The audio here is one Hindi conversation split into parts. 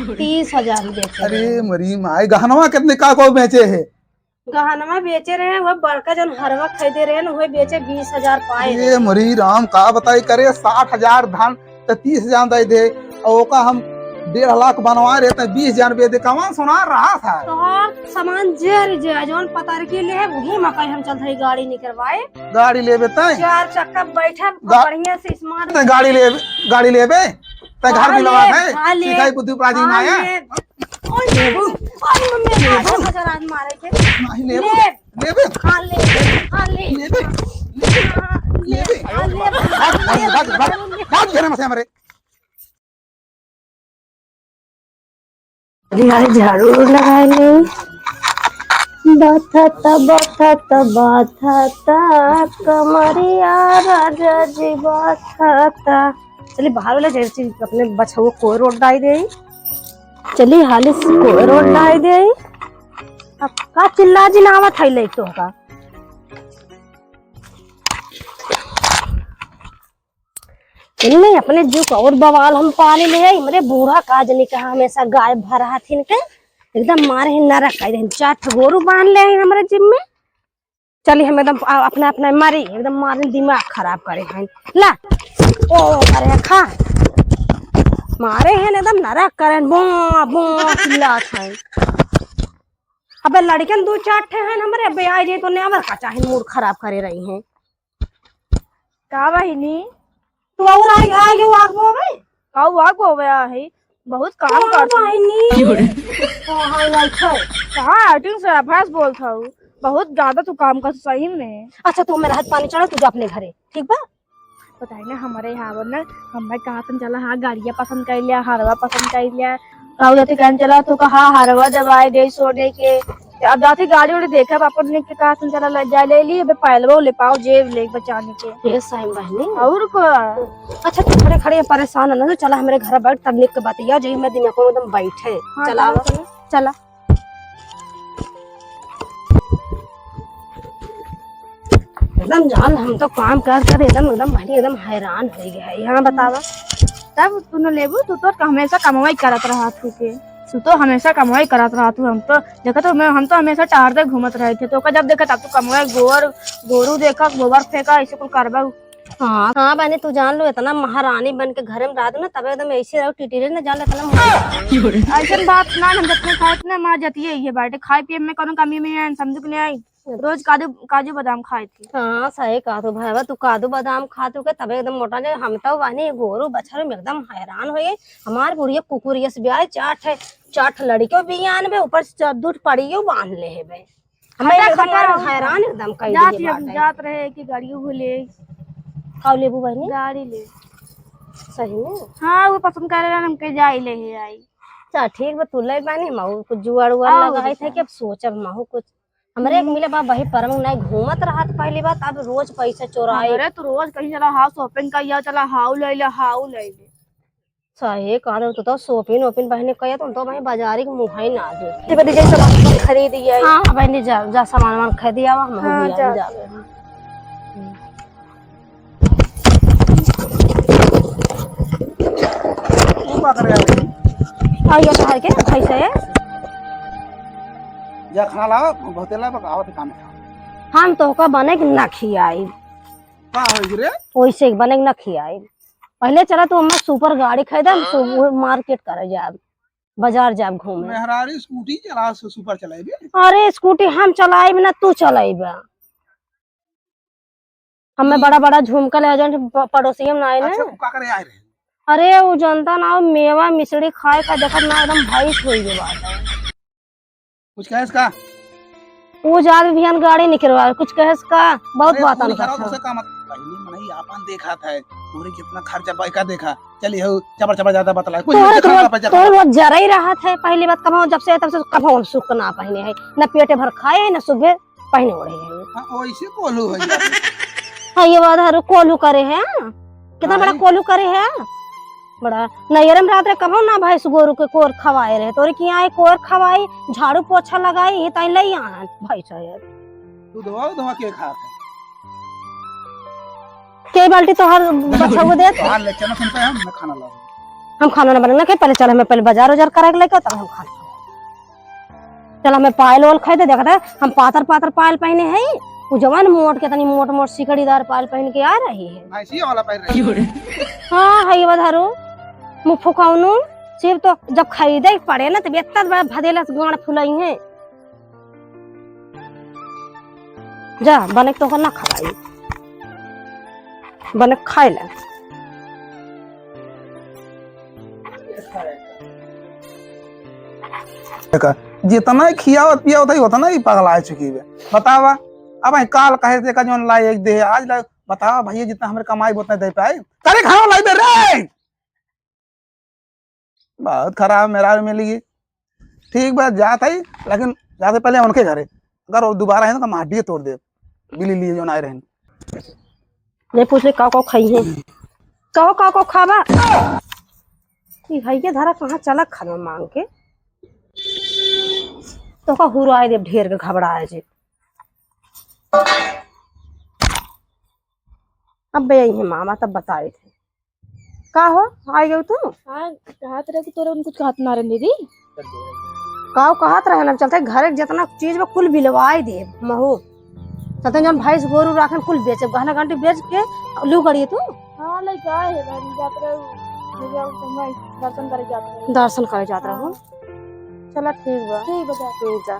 30,000 बेचे। अरे मरी माई, गहनवा कितने का को बेचे है? गहनवा बेचे रहे वो बड़का जन हरवा खरीदे रहे वो बेचे 20,000 पाए। ये मरी राम का बताई करे 60,000 धान तो 30,000 दे दे, और ओका हम 1.5 लाख बनवा रहे तो 20,000 दे दे। कहाँ सुना रहा था तो सामान जे जौन पता के लिए वही मकई हम चलते ही गाड़ी निकलवाए। गाड़ी लेबे तय 4 चक्का बैठा बढ़िया से स्मार्ट गाड़ी लेबे तय घर भी लगा है सिखाई बुद्धि प्राचीन आया मारे के नहीं लेबे हाँ ले लेबे भाग घर में से हमारे यार झाड़ू लगाए ले बाथा कमरिया राजा जी बाथा। चलिए बाहर वाला जैसे अपने बछुओ को रोड डाई दे। चलिए हाली को रोड डाई दे। अब का चिल्ला जी नावा थैले तो का नहीं अपने जो और बवाल हम पाले ले आई मेरे बूढ़ा काज नहीं कहा हमेशा गाय भरा थी के एकदम मारे ही नरक कर 4 गोरू बांध ले हमारे जिम में। चलिए हम एकदम अपना अपना मारी एकदम मारे दिमाग खराब करे हैं ला ओ करे खा मारे हैं एकदम नरक करे बो बो चिल्ला है। अबे लड़कन 2-4 ठे हैं हमारे अबे आ जाए तो नेवर का चाहे मूड खराब करे रही हैं का बहिनी तू और आगे वागो भाई काऊ वाग हो गया है बहुत काम करती बहिनी ओ हाय लाइक है कहाँ एक्टिंग से अभ्यास बोलता हूँ बहुत ज्यादा तू काम कर सही में। अच्छा तू मेरा हाथ पानी चढ़ा तू जा अपने घरे ठीक बा। बताइए ना हमारे यहाँ पर ना हमें कहा तुम चला हाँ गाड़िया पसंद कर लिया हरवा पसंद कर लिया काऊ जाती कहने चला तो कहा हरवा दवाई दे सोने के अब जाती गाड़ी उड़ी देखा पापा ने कहा तुम चला ले ली अब पहलवा ले पाओ जेब ले बचाने के ये साईं बहनी और को अच्छा तू खड़े खड़े परेशान है ना तो चला हमारे घर बैठ तब लिख के बात या जो मैं दिन को एकदम बैठे चला चला एकदम जान हम तो काम कर एकदम एकदम भाई एकदम हैरान हो गया है। यहाँ बतावा तब तूने लेबू तू तो हमेशा कमाई करत रहा तू के तू तो हमेशा कमाई करत रहा तू हम तो देखा तो हम तो हमेशा टारते घूमत रहे थे तो जब देखा तब तू कमाई गोरू देखा गोबर फेंका ऐसे कुछ करबा। हाँ हाँ बहनी तू जान लो इतना महारानी बन के घर में रह दो ना तब एकदम ऐसे रहो टिटिरे ना जान इतना ऐसा बात ना हम जितने खाए इतने मार जाती है ये बाटे खाए पिए में कोनो कमी में समझ के नहीं आई रोज काजू बादाम खाए थी। हाँ सही कहा तू भाई तू काजू बादाम खा तू के तब एकदम मोटा ने हम तो बहनी गोरू बछर में एकदम हैरान हो गए हमारे बुढ़िया कुकुरिया से ब्याह 4 लड़कियों भी आन बे ऊपर से दूध पड़ियो बांध ले है बे हमें एकदम हैरान एकदम कई जात रहे कि गाड़ियों भूले खाओ लेबू बहनी गाड़ी ले सही में हाँ वो पसंद कर रहे हम के जाई ले ही आई चल ठीक बा तू ले बहनी महू कुछ जुआड़ उड़ लगाई थे कि अब सोचब महू कुछ हमारे एक मिले बा वही परम नहीं घूमत रहा पहली बात अब रोज पैसा चोराए। अरे तू रोज कहीं चला हाउ शॉपिंग का या चला हाउ ले ले सही कहा तो शॉपिंग वोपिंग बहने कहिए तुम तो भाई बाजारी के मुँह ही ना दे बड़ी जैसे सामान खरीद दिया हां बहनी जा सामान खरीद दिया हम हो गया जावे तू का कर रहा आइए बाहर के पैसे है या खाना लाओ बहुतेला आवत काम हम तो का बने के ना खियाई का हो रे ओइसे बने के ना खियाई पहले चला तो हम सुपर गाड़ी खरीदा मार्केट करे जाब बाजार जाब घूमे मेहरारी स्कूटी चला सुपर चलाइबे। अरे स्कूटी हम चलाइब ना तू चलाइबा हमें बड़ा बड़ा झुमका ले जन पड़ोसी हम ना आए अच्छा ना का करे आए रे अरे वो जनता ना मेवा मिश्री खाए का देखत ना एकदम भैंस हो गई बात है कुछ कहे इसका वो जाद भी हम गाड़ी निकलवा कुछ कहे इसका बहुत बात अरे ना तो का मत पहले मनई आपन देखा था पूरे कितना खर्चा बाइका देखा चली हो चबर ज्यादा बतला कुछ तो वो जरा ही रहा था पहली बात कमाओ जब से तब से कमाओ सुख ना पहने है ना पेटे भर खाए है ना सुबह पहने ओढ़े है हां वैसे कोलू है हां ये बात है कोलू करे है कितना बड़ा कोलू करे है बड़ा नैरम रात रे कहो ना भाई गोरू के कोर खवाए रहे तोरे की आए कोर खवाई झाड़ू पोछा लगाई तई ले आन भाई साहब तू दवा के खा के बाल्टी तो हर बच्चा को दे हां ले चलो सुन पे हम खाना ला हम खाना ना बनाना के पहले चल हमें पहले बाजार उजार करा के लेके तब हम खाना चल हमें पायल ओल खाई दे देखा था हम पातर पातर पायल पहने हैं वो जवान मोट के तनी मोट मोट सिकड़ीदार पायल पहन के आ रही है भैंसिया वाला पैर रही हाँ है बधारो मुँह फुकाउनु सिर्फ तो जब खरीदे पड़े ना तब इतना बड़ा भदेला से गाड़ फुलाई है जा बने तो ना खवाई बने खाई ले जितना खियावत पियावत है उतना ही पगला चुकी है बतावा अब काल कहे थे का जोन लाई एक दे आज ला बतावा भैया जितना हमारे कमाई उतना दे पाए करे खाओ लाई दे रे बहुत खराब मेरा मिली ठीक बात जात है लेकिन जाते पहले उनके घरे अगर वो दोबारा है ना तो माटी तोड़ दे बिली लिए जो आए रहे ये पूछ ले का खाई है का खाबा ये भैया धारा कहाँ चला खाना मांग के तो का हुराए दे ढेर के घबराए जे अब यही है मामा तब बताए थे का हो आई गई तू हाँ कहत रहे कि तोरे उन कुछ कहत ना रहे दीदी का कहत रहे ना चलते घर के जितना चीज में कुल बिलवाई दे महू चलते जन भैंस गोरू राखन कुल बेचे गहना घंटी बेच के लू करिए तू हाँ लाइक आए है भाई जात रहे दर्शन करे जात रहे दर्शन करे जात रहो चला ठीक बा ठीक बता ठीक जा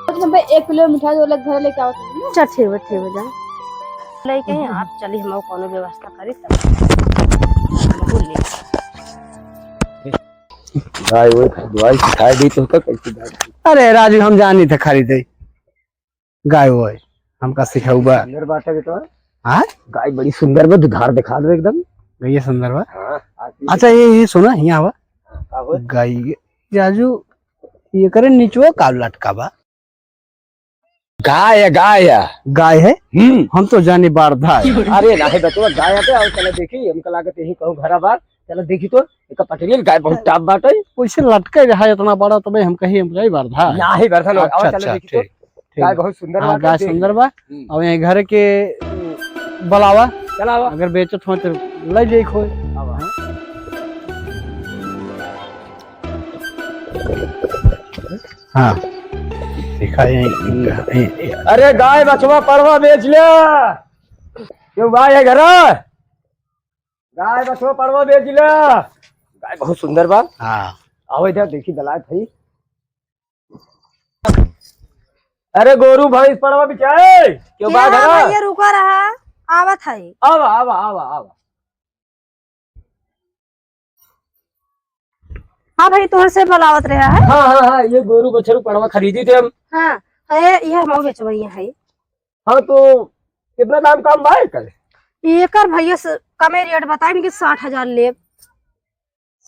तो भाई 1 किलो मिठाई वाला घर लेके आओ तुम चल ठीक बा जा लेके हैं आप चली हम कोनो व्यवस्था करी तब भूल ले भाई वो दवाई खाई दी तो कैसे बात अरे राजू हम जानी थे खरीदे गाय वो है हमका सिखाऊ बा सुंदर बात है तो हाँ गाय बड़ी सुंदर बा दुधार दिखा दो एकदम गई सुंदर बा हाँ अच्छा ये सुना यहाँ बा आहो गाय राजू ये करे नीचवा काल लटका बा गाय गाय है हम तो जाने बारधा है अरे नाही बतवा गाय आते और चला देखी हमका लागत यही कहूं घरा बार चला देखी तो एक पटरियल गाय बहुत टाप बाटे वैसे लटके रहा इतना बड़ा तो भाई हम कही हम कही बारधा है नाही बरथन और अच्छा चला अच्छा देखी तो ठीक गाय बहुत सुंदर हाँ गाय बाटे सुंदर बा और यहाँ घर के बुलावा चला आवा अगर बेचत हो तो ले जाई खोए हाँ दिखा यही अरे गाय बचवा परवा बेच लिया क्यों गाय है घर गाय बचवा परवा बेच लिया गाय बहुत सुंदर बा हाँ आओ इधर देखी दलाल भाई अरे गोरू भैंस पड़वा बिचाए क्यों बा घर भैया रुका रहा आवत है आवा आवा आवा आवा हाँ भाई तुहर से बुलावत रहा है हाँ हाँ हाँ ये गोरू बछरू पड़वा खरीदी थे हम हाँ ये हम बेचवैया है हाँ तो कितना दाम काम भाई कर एकर भैया से कमे रेट बताएं कि 60,000 ले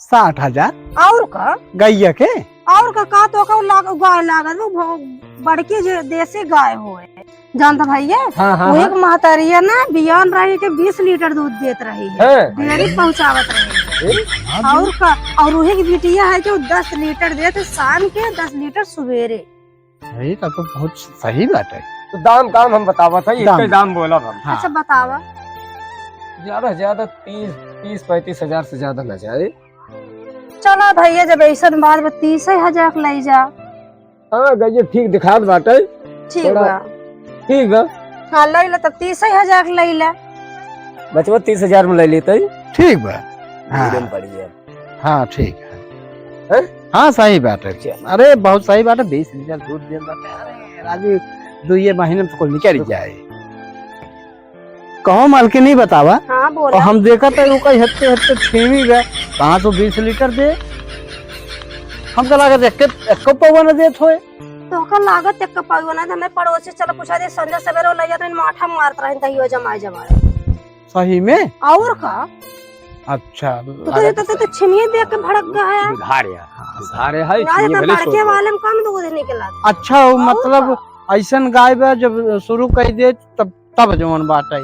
60,000 और का गैया के और का तो का गाय लागत वो बड़की जो देसी गाय होए जानता भैया हाँ हाँ वो एक महतरिया ना बियान रही के 20 लीटर दूध देत रही है डेयरी पहुंचावत रही है और का और वही की बिटिया है जो 10 लीटर देते शाम के 10 लीटर सवेरे ये तो बहुत सही बात है तो दाम काम हम बतावा था इसके दाम बोला हम हाँ। अच्छा बतावा ज्यादा से ज्यादा 30-35 हजार से ज्यादा न जाए चलो भैया जब ऐसा बात में 30,000 ले जा हाँ गई ठीक दिखा बाटे ठीक थोड़ा- बा ठीक है हाँ ले ला तब 30,000 ले ला बचवा 30,000 में ले लेते ठीक बा हाँ मीडियम पड़ी है हाँ ठीक है हैं? हाँ सही बात है चल। अरे बहुत सही बात है 20 लीटर दूध दे बाटे अरे राजू 2 महीने में तो कोई निकल जाए कहो मालकी नहीं बतावा हाँ और बोला हम देखा था रुका हत्ते हत्ते छेवी गए कहाँ तो 20 लीटर दे हमको लगा एक पवन दे थोए तो का लागत एक पाई ना हमें पड़ोसी चलो पूछा दे संजय सवेरे ले जाते माठा मारत रहे तहियो जमाए सही में और का अच्छा तो छिनिए देख के भड़क गया है धारे है यार ये तो भले लड़के छोड़ वाले में कम दूध निकला अच्छा वो मतलब ऐसन गाय बा जब शुरू कर दे तब जवन बात है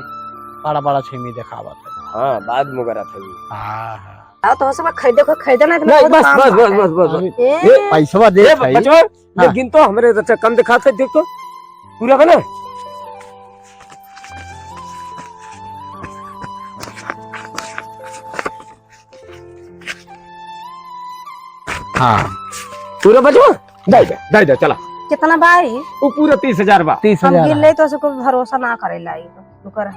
बड़ा बड़ा छेमी दिखावा था हाँ बाद में करा था हाँ हाँ तो सब खरीदे ना नहीं बस बस बस बस बस ए, पैसा दे ये भाई बचवा हाँ। लेकिन तो हमारे अच्छा कम दिखाते देख तो पूरा बना हाँ पूरा बचवा दे दे चला। कितना भाई? वो पूरा 30,000 बा। 30,000 हम गिन ले तो उसको भरोसा ना करेला ई रुकर।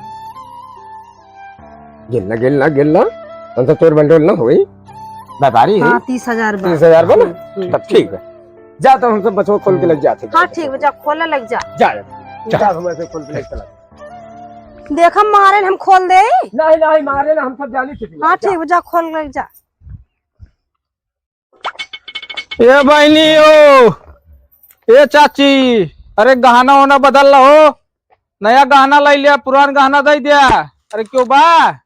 गिनना हम तो तोर बंडोल ना होई व्यापारी है। हाँ 30,000 बा। 30,000 बा ना तब ठीक है। जा तो हम सब बचवा खोल के लग जाते। हाँ ठीक है, जा खोले लग जा। जा जा हम ऐसे खोल के लग चला। देख हम मारे हम खोल दे। नहीं मारे ना, हम सब जानी छुट्टी। हाँ ठीक है, जा खोल लग जा। ये बहनी हो, ये चाची, अरे गहना होना बदल हो, नया गहना लाई लिया, पुरान गहना दे दिया। अरे क्यों बा?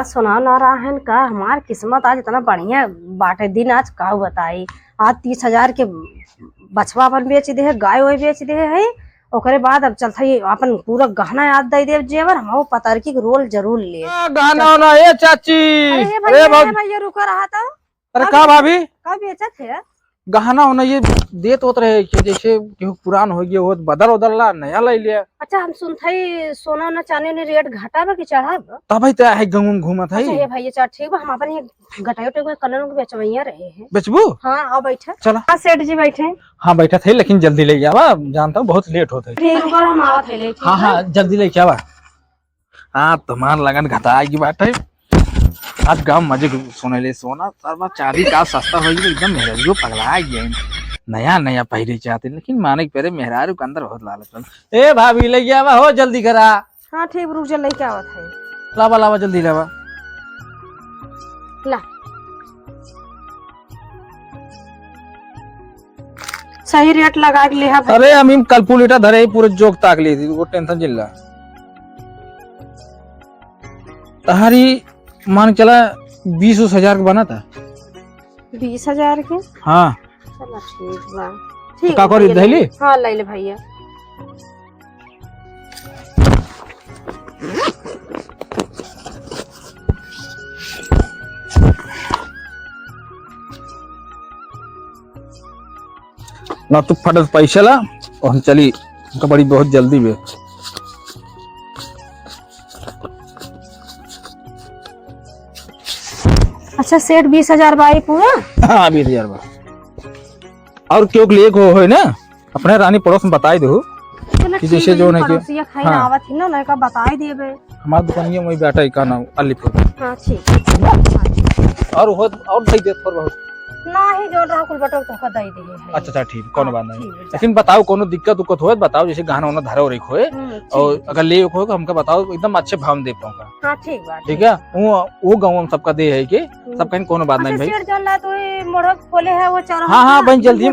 सुना ना रहा है का हमार किस्मत आज इतना बढ़िया बाटे दिन आज का बताई। आज 30,000 के बछवा अपन बेच दे है, गाय वाय बेच दे है। ओकरे बाद अब चलता ही अपन पूरा गहना याद दे दे जेवर हम पतारकी के रोल जरूर ले। गहना होना ये चाची। अरे भैया रुका रहा था। अरे का भाभी का बेचा थे? गहना होना ये देत होत रहे कि जैसे केहू पुरान हो गया हो बदल उदल ला नया लाई लिया। अच्छा हम सुनते ही सोना ना चांदी ने रेट घटा बा कि चढ़ा बा? तब भाई है गंगून घूमत है। अच्छा ये भैया चल ठीक बा, हम अपन ये घटायो टेको कलर को बेचवैया रहे हैं। बेचबू? हाँ आओ बैठे। चला। हाँ सेठ जी बैठे। हाँ बैठा थे लेकिन जल्दी ले आवा, जानता हूँ बहुत लेट होता है। ठीक है हम आवत है। हाँ हाँ जल्दी लेके आवा। हाँ तुम्हार लगन घटा की बात है। आज गाँव मजे सोने ले सोना सर्वा चांदी का सस्ता हो गया, एकदम मेहरारू पगला गया। नया पहरे चाहते लेकिन माने के पहले मेहरारू के अंदर बहुत लालच। ए भाभी ले गया हो जल्दी करा। हाँ ठीक रुक जा लेके आवत है। लावा जल्दी लावा। ला सही रेट लगा के ले। अरे हम कैलकुलेटर धरे पूरे जोक ताक ली थी, वो टेंशन जिल्ला तहारी मान चला 20,000 का बना था। 20,000 के? हाँ चला ठीक बा। ठीक का करी दहली? हाँ ले ले भैया। ना तू फटत पैसा ला और हम चली बड़ी बहुत जल्दी बे। अच्छा सेठ 20,000 बाई पूरा? हाँ 20,000 बा। और क्यों लिए को हो ना अपने रानी पड़ोस में बताई दो कि जैसे जो नहीं पड़ोसिया खाई ना आवत ही ना का बताई देबे। हमार दुकानिया में बैठा ही का नाम अलीपुर। हां ठीक और दई दे थोड़ा बहुत नाही जो रहा कुल बटो तो का दई दे है। अच्छा ठीक कोनो बात नहीं। लेकिन बताओ कोनो दिक्कत उक्कत होए बताओ, जैसे गहना होना धरे और एक होए और अगर ले हो तो हमका बताओ, एकदम अच्छे भाव में दे पाऊंगा। हां ठीक बात ठीक है। वो गांव में सबका दे है कि सब कहीं कोनो बात नहीं भाई। सेठ जन ला तो मोड़ खोले है वो चारों। हां बन जल्दी।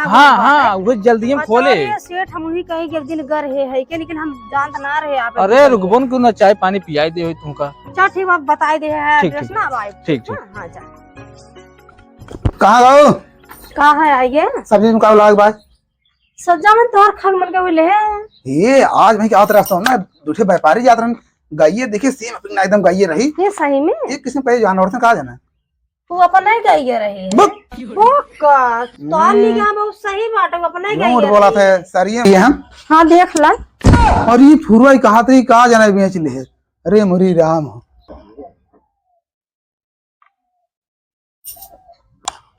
हां वो जल्दी हम खोले। सेठ हम ही कहे के दिन घर है के लेकिन हम जानत ना रहे आप। अरे रुकबन क्यों ना चाय पानी पियाई दे तुमका। चल ठीक बात बताई दे है एड्रेस ना भाई। ठीक हां जा। कहाँ गयो? कहाँ है आइए? सब्जी में का लाग बात? सब्जा में तोहर खग मन के ले है। ये आज मैं क्या रास्ता हूँ ना, दूसरे व्यापारी जात रहन गाइए देखिए सेम अपनी एकदम गाइए रही। ये सही में? ये किसने पहले जानवर से कहा जाना? तू अपन नहीं गाइए रही। वो का तो निगाह बहुत सही बात है, अपन नहीं गाइए। झूठ बोला था सरिये ये हम। हां देख ला। और ये फुरवाई कहा थे कहा जाना बेच ले। अरे मुरी राम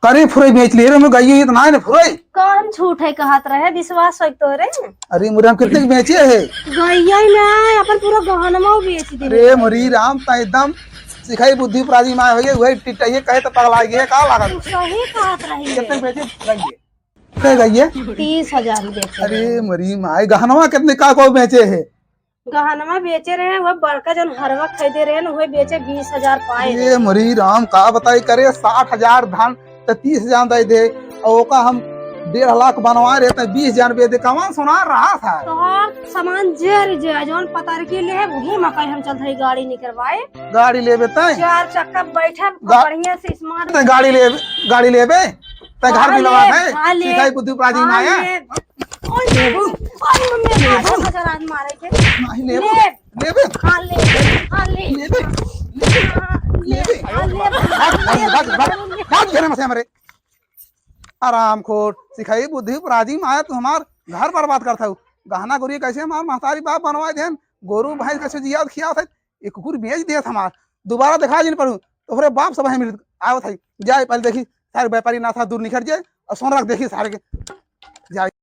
करे फुरई बेच ले रे मैं गाइए इतना है ना फुरई। कौन झूठ है कहत रहे, विश्वास है तोरे? अरे मुरी राम कितने बेचे है? गाइए ना अपन पूरा गहनमा बेच दे। अरे मुरी राम ता एकदम सिखाई बुद्धि प्राजी माय हो गए वही टिटाइए कहे तो पगला गए का लागत। सही कहत रही। कितने बेचे गाइए? क्या गाइए? 30,000 बेचे। अरे मरी माय गहनवा कितने का को बेचे है? गहनमा बेचे रहे वो बड़का जन हरवा खरीदे रहे ना, वही बेचे 20,000 पाए। ये मरी राम का बताई करे 60,000 धान तो 30,000 दे दे और का हम 1.5 लाख बनवा रहे थे 20,000 दे कमान सुना रहा था। तो सामान जे जोन पता के लिए वही मकई हम चलते है गाड़ी निकलवाए। गाड़ी लेबे तय 4 चक्का बैठा बढ़िया से स्मार्ट गाड़ी लेबे तय घर भी लगा है सिखाई बुद्धि प्राजी में आया। लेबू आज मारे के नहीं लेबे हां ले हां ले लेबे भाग में से हमारे आराम खोट सिखाई बुद्धि प्राजी में आया। तू हमार घर बर्बाद करता हूँ। गहना गोरी कैसे हमार महतारी बाप बनवाए थे, गोरू भैंस कैसे जिया खिया था, एक कुकुर बेच दिया था हमार दोबारा दिखा जिन पड़ू तो बाप सब मिल आवत है। जाए पहले देखी सारे व्यापारी ना था दूर निखर जाए और सोन रख देखी सारे के जाए